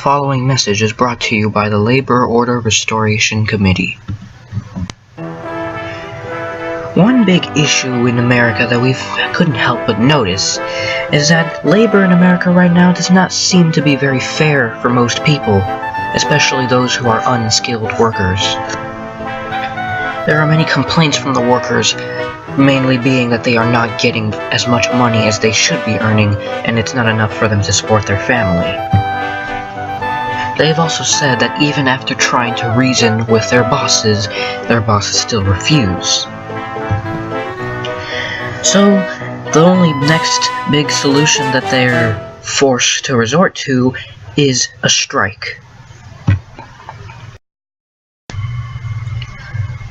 following message is brought to you by the Labor Order Restoration Committee. One big issue in America that we couldn't help but notice is that labor in America right now does not seem to be very fair for most people, especially those who are unskilled workers. There are many complaints from the workers, mainly being that they are not getting as much money as they should be earning, and it's not enough for them to support their family. They've also said that even after trying to reason with their bosses still refuse. So, the only next big solution that they're forced to resort to is a strike.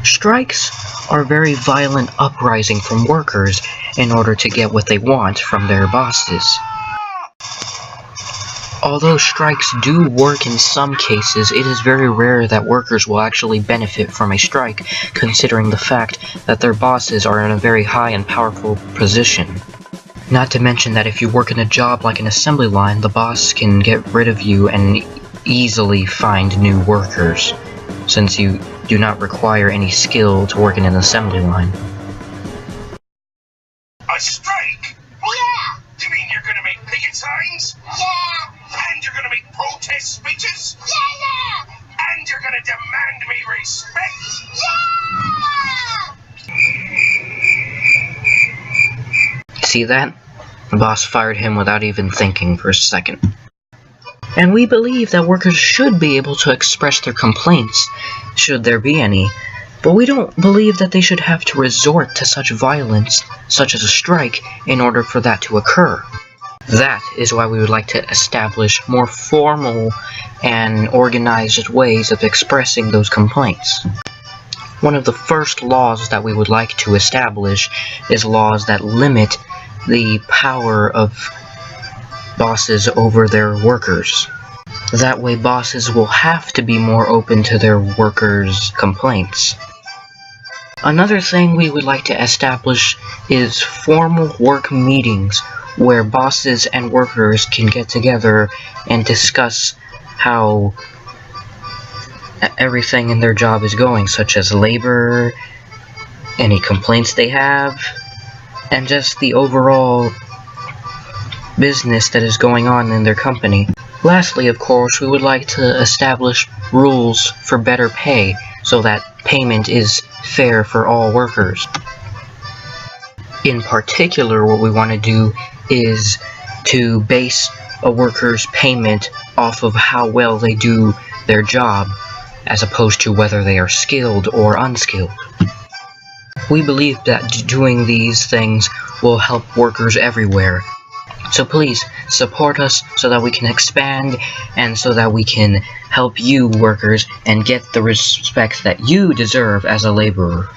Strikes are very violent uprising from workers in order to get what they want from their bosses. Although strikes do work in some cases, it is very rare that workers will actually benefit from a strike, considering the fact that their bosses are in a very high and powerful position. Not to mention that if you work in a job like an assembly line, the boss can get rid of you and easily find new workers, since you do not require any skill to work in an assembly line. A strike? Yeah! You mean you're gonna make picket signs? Yeah! And you're gonna make protest speeches? Yeah! And you're gonna demand me respect? Yeah! See that? The boss fired him without even thinking for a second. And we believe that workers should be able to express their complaints, should there be any, but we don't believe that they should have to resort to such violence, such as a strike, in order for that to occur. That is why we would like to establish more formal and organized ways of expressing those complaints. One of the first laws that we would like to establish is laws that limit the power of bosses over their workers. That way bosses will have to be more open to their workers' complaints. Another thing we would like to establish is formal work meetings where bosses and workers can get together and discuss how everything in their job is going, such as labor, any complaints they have, and just the overall business that is going on in their company. Lastly, of course, we would like to establish rules for better pay so that payment is fair for all workers. In particular, what we want to do is to base a worker's payment off of how well they do their job, as opposed to whether they are skilled or unskilled. We believe that doing these things will help workers everywhere. So please, support us so that we can expand and so that we can help you workers and get the respect that you deserve as a laborer.